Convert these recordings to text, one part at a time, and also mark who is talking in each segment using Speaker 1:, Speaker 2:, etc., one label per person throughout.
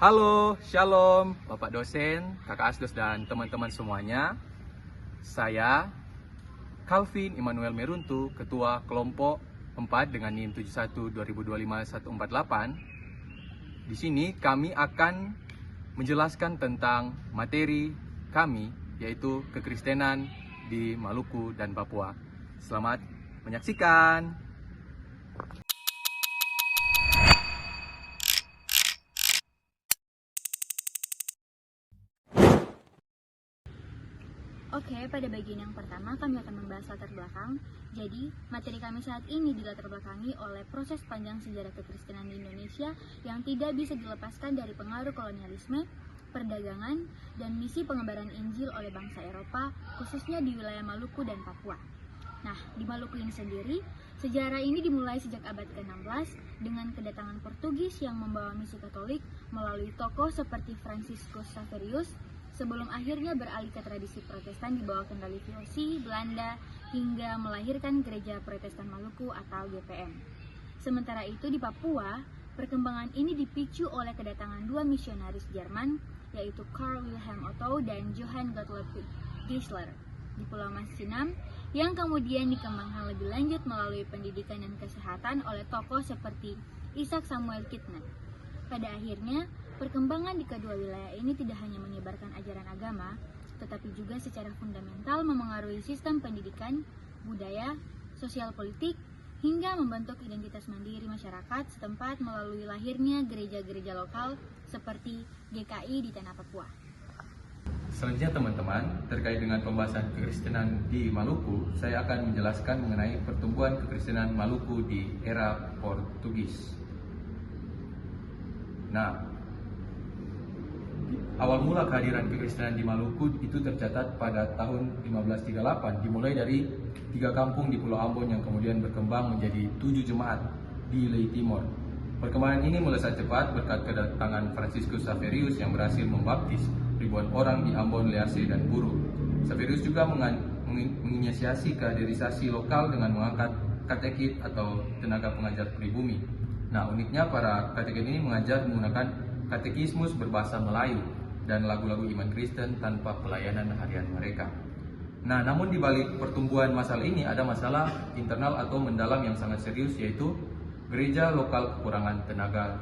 Speaker 1: Halo, Shalom, Bapak dosen, Kakak Asdos dan teman-teman semuanya. Saya Calvin Immanuel Meruntu, Ketua Kelompok 4 dengan NIM 71205148. Di sini kami akan menjelaskan tentang materi kami, yaitu kekristenan di Maluku dan Papua. Selamat menyaksikan.
Speaker 2: Oke, pada bagian yang pertama kami akan membahas latar belakang. Jadi, materi kami saat ini dilatar belakangi oleh proses panjang sejarah kekristenan di Indonesia yang tidak bisa dilepaskan dari pengaruh kolonialisme, perdagangan, dan misi penyebaran Injil oleh bangsa Eropa, khususnya di wilayah Maluku dan Papua. Nah, di Maluku ini sendiri, sejarah ini dimulai sejak abad ke-16 dengan kedatangan Portugis yang membawa misi Katolik melalui tokoh seperti Franciscus Xaverius, sebelum akhirnya beralih ke tradisi Protestan di bawah kendali VOC, Belanda, hingga melahirkan Gereja Protestan Maluku atau GPM. Sementara itu di Papua, perkembangan ini dipicu oleh kedatangan dua misionaris Jerman, yaitu Karl Wilhelm Otto dan Johann Gottlob Geisler di Pulau Masinam, yang kemudian dikembangkan lebih lanjut melalui pendidikan dan kesehatan oleh tokoh seperti Isaac Samuel Kitner. Pada akhirnya, perkembangan di kedua wilayah ini tidak hanya menyebarkan ajaran agama, tetapi juga secara fundamental memengaruhi sistem pendidikan, budaya, sosial politik, hingga membentuk identitas mandiri masyarakat setempat melalui lahirnya gereja-gereja lokal seperti GKI di Tanah Papua.
Speaker 1: Selanjutnya teman-teman, terkait dengan pembahasan kekristenan di Maluku, saya akan menjelaskan mengenai pertumbuhan kekristenan Maluku di era Portugis. Nah, awal mula kehadiran kekristenan di Maluku itu tercatat pada tahun 1538, dimulai dari 3 kampung di Pulau Ambon yang kemudian berkembang menjadi 7 jemaat di Lei Timor. Perkembangan ini melesat cepat berkat kedatangan Franciscus Xaverius yang berhasil membaptis ribuan orang di Ambon, Lease, dan Buru. Xaverius juga menginisiasi kaderisasi lokal dengan mengangkat katekit atau tenaga pengajar pribumi. Nah, uniknya para katekit ini mengajar menggunakan katekismus berbahasa Melayu dan lagu-lagu iman Kristen tanpa pelayanan harian mereka. Nah, namun di balik pertumbuhan masalah ini ada masalah internal atau mendalam yang sangat serius, yaitu gereja lokal kekurangan tenaga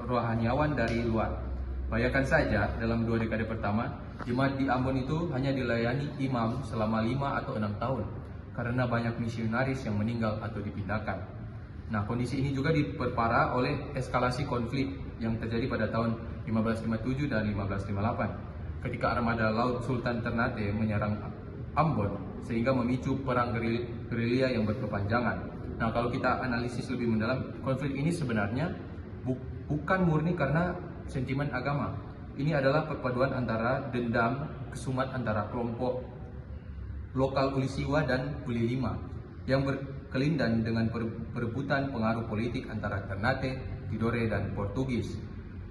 Speaker 1: rohaniawan dari luar. Bayangkan saja, dalam 2 dekade pertama, jemaat di Ambon itu hanya dilayani imam selama 5 atau 6 tahun karena banyak misionaris yang meninggal atau dipindahkan. Nah, kondisi ini juga diperparah oleh eskalasi konflik yang terjadi pada tahun 1557 dan 1558 ketika armada laut Sultan Ternate menyerang Ambon sehingga memicu perang gerilya yang berkepanjangan. Nah, kalau kita analisis lebih mendalam, konflik ini sebenarnya bukan murni karena sentimen agama. Ini adalah perpaduan antara dendam, kesumat antara kelompok lokal Uli Siwa dan Uli Lima yang berkelindan dengan perebutan pengaruh politik antara Ternate, Tidore, dan Portugis.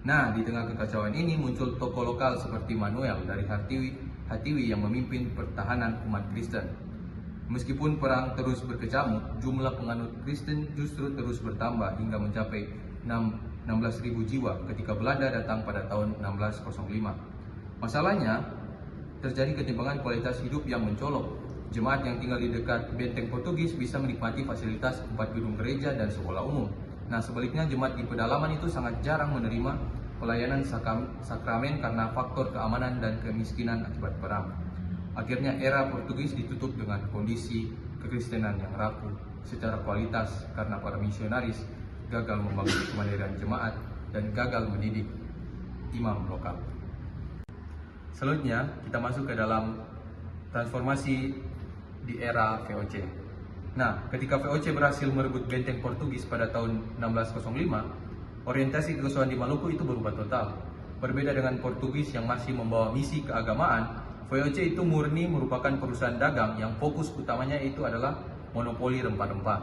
Speaker 1: Nah, di tengah kekacauan ini muncul tokoh lokal seperti Manuel dari Hatiwi yang memimpin pertahanan umat Kristen. Meskipun perang terus berkecamuk, jumlah penganut Kristen justru terus bertambah hingga mencapai 16.000 jiwa ketika Belanda datang pada tahun 1605. Masalahnya, terjadi ketimpangan kualitas hidup yang mencolok. Jemaat yang tinggal di dekat benteng Portugis bisa menikmati fasilitas 4 gedung gereja dan sekolah umum. Nah, sebaliknya jemaat di pedalaman itu sangat jarang menerima pelayanan sakramen karena faktor keamanan dan kemiskinan akibat perang. Akhirnya era Portugis ditutup dengan kondisi kekristenan yang rapuh secara kualitas karena para misionaris gagal membangun kemandirian jemaat dan gagal mendidik imam lokal. Selanjutnya, kita masuk ke dalam transformasi di era VOC. Nah, ketika VOC berhasil merebut benteng Portugis pada tahun 1605, orientasi kerusuhan di Maluku itu berubah total. Berbeda dengan Portugis yang masih membawa misi keagamaan, VOC itu murni merupakan perusahaan dagang yang fokus utamanya itu adalah monopoli rempah-rempah.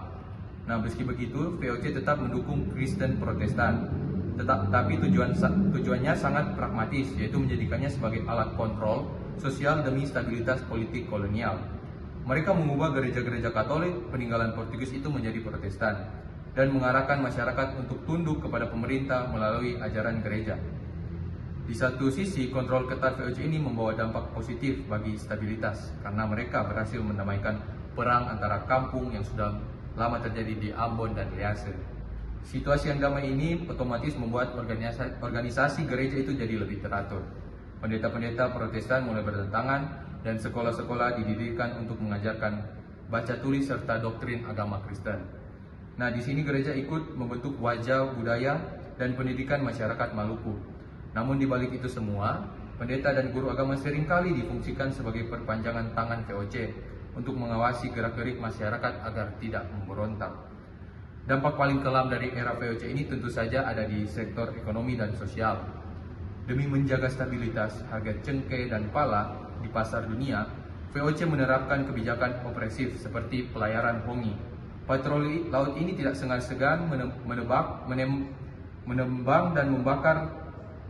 Speaker 1: Nah, meski begitu, VOC tetap mendukung Kristen Protestan. Tapi tujuannya sangat pragmatis, yaitu menjadikannya sebagai alat kontrol sosial demi stabilitas politik kolonial. Mereka mengubah gereja-gereja Katolik peninggalan Portugis itu menjadi Protestan. dan mengarahkan masyarakat untuk tunduk kepada pemerintah melalui ajaran gereja. Di satu sisi, kontrol ketat VOC ini membawa dampak positif bagi stabilitas karena mereka berhasil mendamaikan perang antara kampung yang sudah lama terjadi di Ambon dan Lease. Situasi yang damai ini otomatis membuat organisasi gereja itu jadi lebih teratur. Pendeta-pendeta Protestan mulai bertentangan dan sekolah-sekolah didirikan untuk mengajarkan baca tulis serta doktrin agama Kristen. Nah, di sini gereja ikut membentuk wajah budaya dan pendidikan masyarakat Maluku. Namun di balik itu semua, pendeta dan guru agama seringkali difungsikan sebagai perpanjangan tangan VOC untuk mengawasi gerak-gerik masyarakat agar tidak memberontak. Dampak paling kelam dari era VOC ini tentu saja ada di sektor ekonomi dan sosial. Demi menjaga stabilitas harga cengkeh dan pala di pasar dunia, VOC menerapkan kebijakan opresif seperti pelayaran hongi. Patroli laut ini tidak segan-segan menembang dan membakar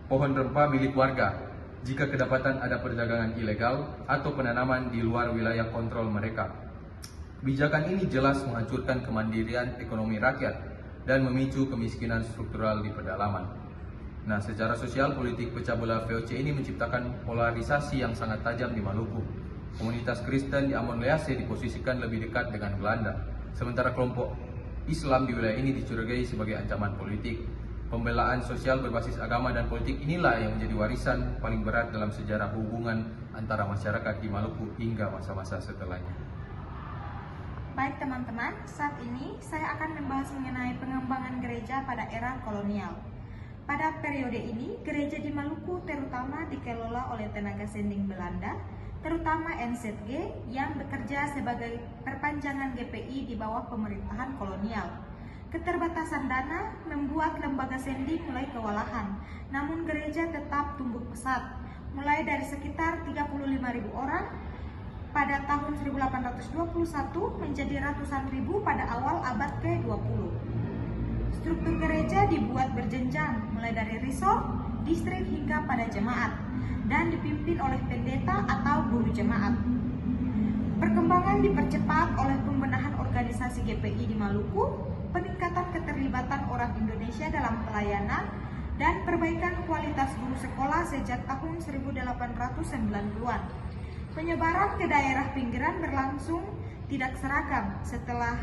Speaker 1: pohon rempah milik warga jika kedapatan ada perdagangan ilegal atau penanaman di luar wilayah kontrol mereka. Kebijakan ini jelas menghancurkan kemandirian ekonomi rakyat dan memicu kemiskinan struktural di pedalaman. Nah, secara sosial politik pecah belah VOC ini menciptakan polarisasi yang sangat tajam di Maluku. Komunitas Kristen di Ambon Lease diposisikan lebih dekat dengan Belanda, sementara kelompok Islam di wilayah ini dicurigai sebagai ancaman politik. Pembelaan sosial berbasis agama dan politik inilah yang menjadi warisan paling berat dalam sejarah hubungan antara masyarakat di Maluku hingga masa-masa setelahnya.
Speaker 3: Baik teman-teman, saat ini saya akan membahas mengenai pengembangan gereja pada era kolonial. Pada periode ini, gereja di Maluku terutama dikelola oleh tenaga sending Belanda, terutama NZG yang bekerja sebagai perpanjangan GPI di bawah pemerintahan kolonial. Keterbatasan dana membuat lembaga sending mulai kewalahan, namun gereja tetap tumbuh pesat, mulai dari sekitar 35.000 orang pada tahun 1821 menjadi ratusan ribu pada awal abad ke-20. Struktur gereja dibuat berjenjang, mulai dari resort, distrik hingga pada jemaat, dan dipimpin oleh pendeta atau guru jemaat. Perkembangan dipercepat oleh pembenahan organisasi GPI di Maluku, peningkatan keterlibatan orang Indonesia dalam pelayanan, dan perbaikan kualitas guru sekolah sejak tahun 1890-an. Penyebaran ke daerah pinggiran berlangsung tidak seragam. Setelah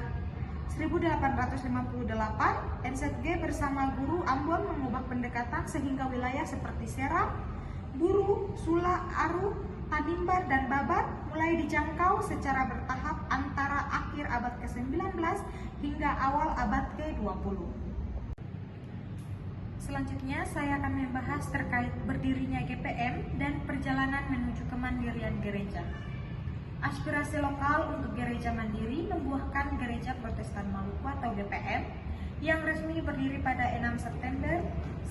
Speaker 3: 1858, NZG bersama guru Ambon mengubah pendekatan sehingga wilayah seperti Seram, Buru, Sula, Aru, Tanimbar, dan Babat mulai dijangkau secara bertahap antara akhir abad ke-19 hingga awal abad ke-20. Selanjutnya saya akan membahas terkait berdirinya GPM dan perjalanan menuju kemandirian gereja. Aspirasi lokal untuk gereja mandiri membuahkan Gereja Protestan Maluku atau GPM yang resmi berdiri pada 6 September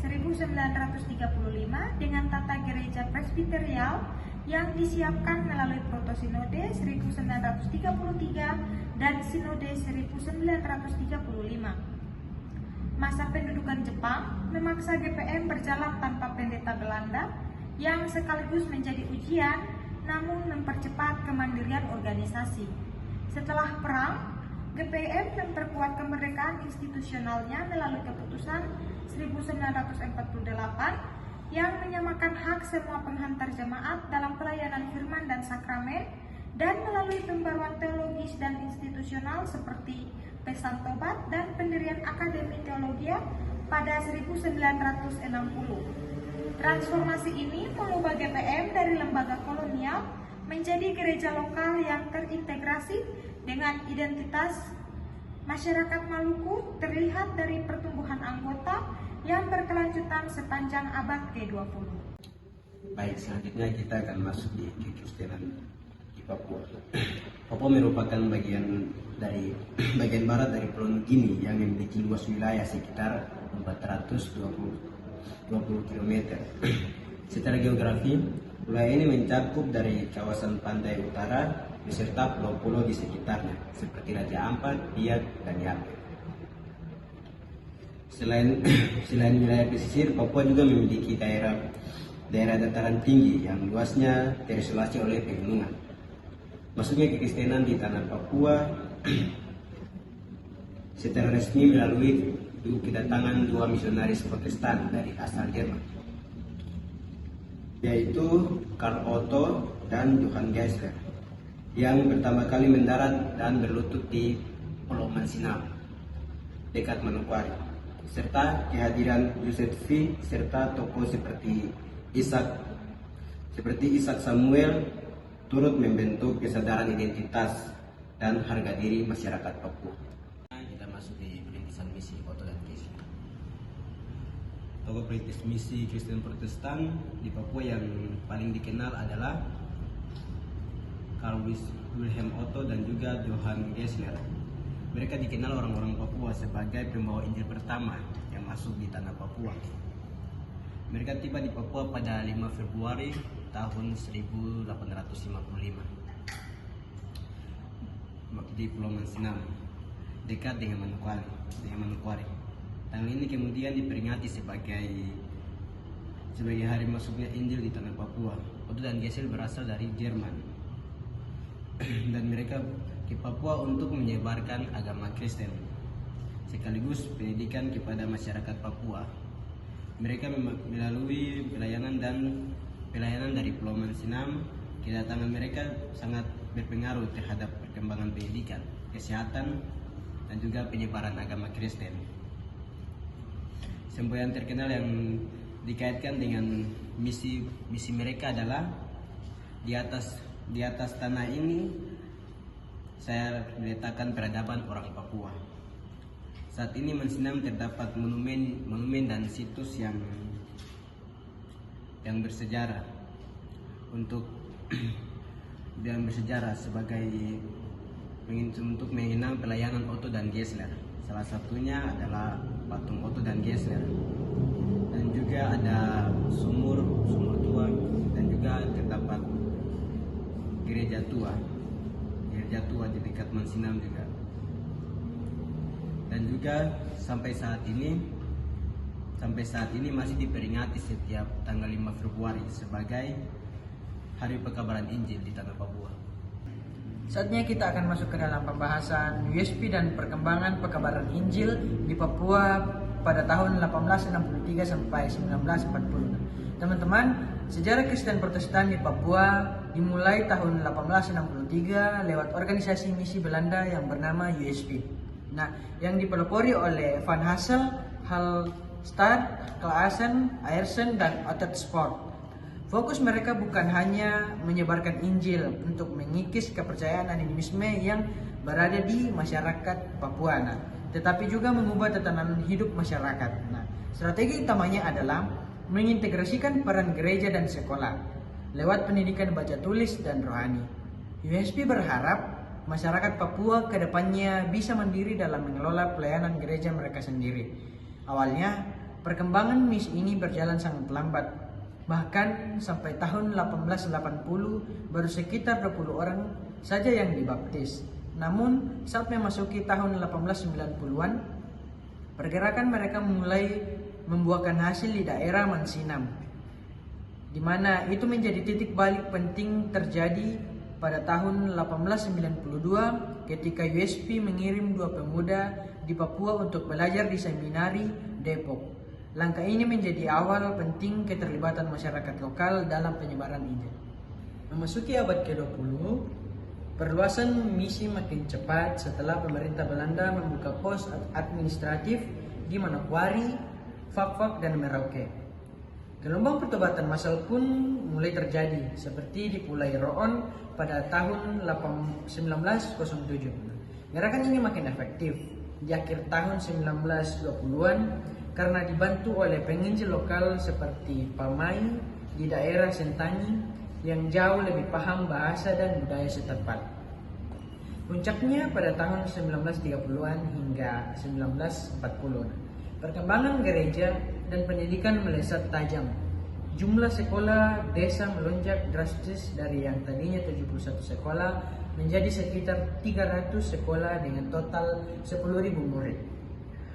Speaker 3: 1935 dengan tata gereja presbiterial yang disiapkan melalui Protosinode 1933 dan Sinode 1935. Masa pendudukan Jepang memaksa GPM berjalan tanpa pendeta Belanda yang sekaligus menjadi ujian namun mempercepat kemandirian organisasi. Setelah perang, GPM memperkuat kemerdekaan institusionalnya melalui keputusan 1948 yang menyamakan hak semua penghantar jemaat dalam pelayanan firman dan sakramen, dan melalui pembaruan teologis dan institusional seperti pesan tobat dan pendirian Akademi Teologia pada 1960. Transformasi ini mengubah GPM dari lembaga kolonial menjadi gereja lokal yang terintegrasi dengan identitas masyarakat Maluku, terlihat dari pertumbuhan anggota yang berkelanjutan sepanjang abad ke-20.
Speaker 4: Baik, selanjutnya kita akan masuk di kekristenan di Papua. Papua merupakan bagian barat dari Pulau Nugini yang memiliki luas wilayah sekitar 420 km. Secara geografi, wilayah ini mencakup dari kawasan pantai utara beserta pulau-pulau di sekitarnya seperti Raja Ampat, Biak, dan Yapen. Selain wilayah pesisir, Papua juga memiliki daerah dataran tinggi yang luasnya terisolasi oleh pegunungan. Masuknya kekristenan di tanah Papua secara resmi melalui kedatangan dua misionaris Protestan dari asal Jerman, yaitu Karl Otto dan Johann Geisler, yang pertama kali mendarat dan berlutut di Pulau Mansinam, dekat Manokwari, serta kehadiran Joseph V serta tokoh seperti Ishak Samuel turut membentuk kesadaran identitas dan harga diri masyarakat Papua. Kita masuk di perintisan misi Otto dan Geisler. Tokoh perintis misi Kristen Protestan di Papua yang paling dikenal adalah Karl Wilhelm Otto dan juga Johann Geisler. Mereka dikenal orang-orang Papua sebagai pembawa Injil pertama yang masuk di tanah Papua. Mereka tiba di Papua pada 5 Februari tahun 1855 di Pulau Mansinam, dekat dengan Manokwari. Tanggal ini kemudian diperingati sebagai hari masuknya Injil di tanah Papua. Otto dan Geisler berasal dari Jerman dan mereka ke Papua untuk menyebarkan agama Kristen sekaligus pendidikan kepada masyarakat Papua. Mereka melalui pelayanan dari Pulau Mansinam. Kedatangan mereka sangat berpengaruh terhadap perkembangan pendidikan, kesehatan, dan juga penyebaran agama Kristen. Semboyan terkenal yang dikaitkan dengan misi mereka adalah di atas tanah ini saya meletakkan peradaban orang Papua. Saat ini Mansinam terdapat monumen dan situs yang bersejarah sebagai untuk mengenang pelayanan Otto dan Geisler. Salah satunya adalah patung Otto dan Geisler, dan juga ada sumur tua, dan juga terdapat gereja tua di dekat Mansinam juga. Dan juga sampai saat ini masih diperingati setiap tanggal 5 Februari sebagai Hari Pekabaran Injil di tanah Papua.
Speaker 5: Saatnya kita akan masuk ke dalam pembahasan USP dan perkembangan pekabaran Injil di Papua pada tahun 1863 sampai 1940. Teman-teman, sejarah Kristen Protestan di Papua dimulai tahun 1863 lewat organisasi misi Belanda yang bernama USP. Nah, yang dipelopori oleh Van Hassel, Hallstatt, Claassen, Ayersen, dan Ottersport. Fokus mereka bukan hanya menyebarkan Injil untuk mengikis kepercayaan animisme yang berada di masyarakat Papua, tetapi juga mengubah tatanan hidup masyarakat. Strategi utamanya adalah mengintegrasikan peran gereja dan sekolah lewat pendidikan baca tulis dan rohani. USP berharap masyarakat Papua ke depannya bisa mandiri dalam mengelola pelayanan gereja mereka sendiri. Awalnya, perkembangan misi ini berjalan sangat lambat. Bahkan sampai tahun 1880 baru sekitar 20 orang saja yang dibaptis. Namun saat memasuki tahun 1890-an, pergerakan mereka mulai membuahkan hasil di daerah Mansinam, di mana itu menjadi titik balik penting terjadi pada tahun 1892 ketika USP mengirim 2 pemuda di Papua untuk belajar di seminari Depok. Langkah ini menjadi awal penting keterlibatan masyarakat lokal dalam penyebaran Injil. Memasuki abad ke-20, perluasan misi makin cepat setelah pemerintah Belanda membuka pos administratif di Manokwari, Fakfak, dan Merauke. Gelombang pertobatan massal pun mulai terjadi, seperti di Pulau Roon pada tahun 1907. Gerakan ini makin efektif di akhir tahun 1920-an karena dibantu oleh penginjil lokal seperti Pamai di daerah Sentani yang jauh lebih paham bahasa dan budaya setempat. Puncaknya pada tahun 1930-an hingga 1940-an. Perkembangan gereja dan pendidikan melesat tajam. Jumlah sekolah desa melonjak drastis dari yang tadinya 71 sekolah menjadi sekitar 300 sekolah dengan total 10.000 murid.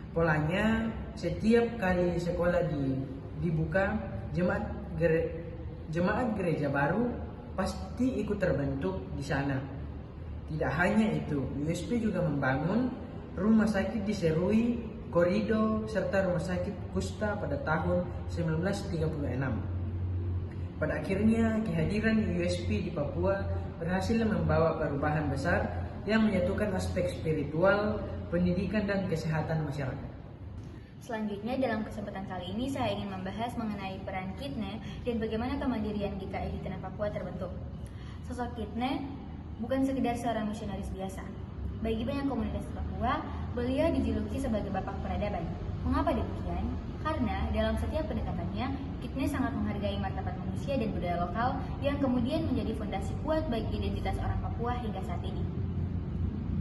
Speaker 5: Polanya, setiap kali sekolah dibuka, jemaat gereja baru pasti ikut terbentuk di sana. Tidak hanya itu, USP juga membangun rumah sakit di Serui, Korido, serta rumah sakit Kusta pada tahun 1936. Pada akhirnya, kehadiran USP di Papua berhasil membawa perubahan besar yang menyatukan aspek spiritual, pendidikan, dan kesehatan masyarakat.
Speaker 2: Selanjutnya, dalam kesempatan kali ini saya ingin membahas mengenai peran Kitne dan bagaimana kemandirian GKI di Tanah Papua terbentuk. Sosok Kitne bukan sekedar seorang misionaris biasa. Bagi banyak komunitas di Papua, beliau dijuluki sebagai bapak peradaban. Mengapa demikian? Karena dalam setiap pendekatannya, Kitne sangat menghargai martabat manusia dan budaya lokal yang kemudian menjadi fondasi kuat bagi identitas orang Papua hingga saat ini.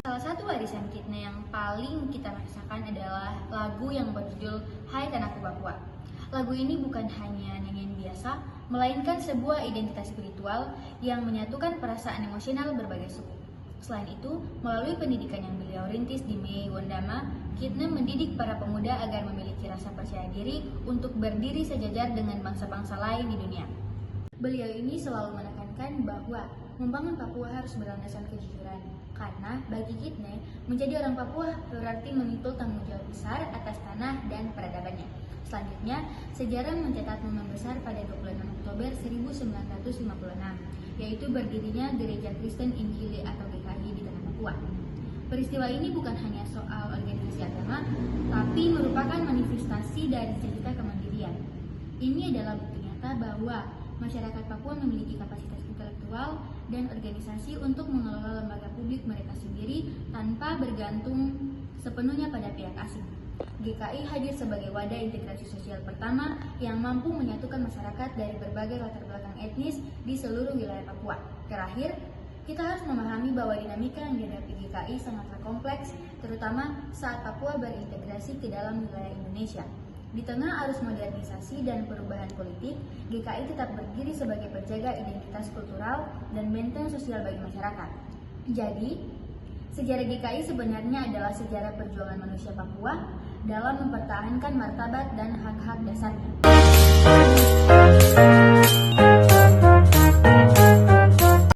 Speaker 2: Salah satu warisan Kitne yang paling kita rasakan adalah lagu yang berjudul Hai Tanahku Papua. Lagu ini bukan hanya nyanyian biasa, melainkan sebuah identitas spiritual yang menyatukan perasaan emosional berbagai suku. Selain itu, melalui pendidikan yang beliau rintis di Mei Wondama, Kitne mendidik para pemuda agar memiliki rasa percaya diri untuk berdiri sejajar dengan bangsa-bangsa lain di dunia. Beliau ini selalu menekankan bahwa membangun Papua harus berlandaskan kejujuran, karena bagi Kitne, menjadi orang Papua berarti memikul tanggung jawab besar atas tanah dan peradabannya. Selanjutnya, sejarah mencatat momen besar pada 26 Oktober 1956, yaitu berdirinya Gereja Kristen Injili atau GKI di Tanah Papua. Peristiwa ini bukan hanya soal organisasi agama, tapi merupakan manifestasi dari cerita kemandirian. Ini adalah bukti nyata bahwa masyarakat Papua memiliki kapasitas intelektual dan organisasi untuk mengelola lembaga publik mereka sendiri tanpa bergantung sepenuhnya pada pihak asing. GKI hadir sebagai wadah integrasi sosial pertama yang mampu menyatukan masyarakat dari berbagai latar belakang etnis di seluruh wilayah Papua. Terakhir, kita harus memahami bahwa dinamika yang dihadapi GKI sangatlah kompleks, terutama saat Papua berintegrasi ke dalam wilayah Indonesia. Di tengah arus modernisasi dan perubahan politik, GKI tetap berdiri sebagai penjaga identitas kultural dan benteng sosial bagi masyarakat. Jadi, sejarah GKI sebenarnya adalah sejarah perjuangan manusia Papua dalam mempertahankan martabat dan hak-hak dasarnya.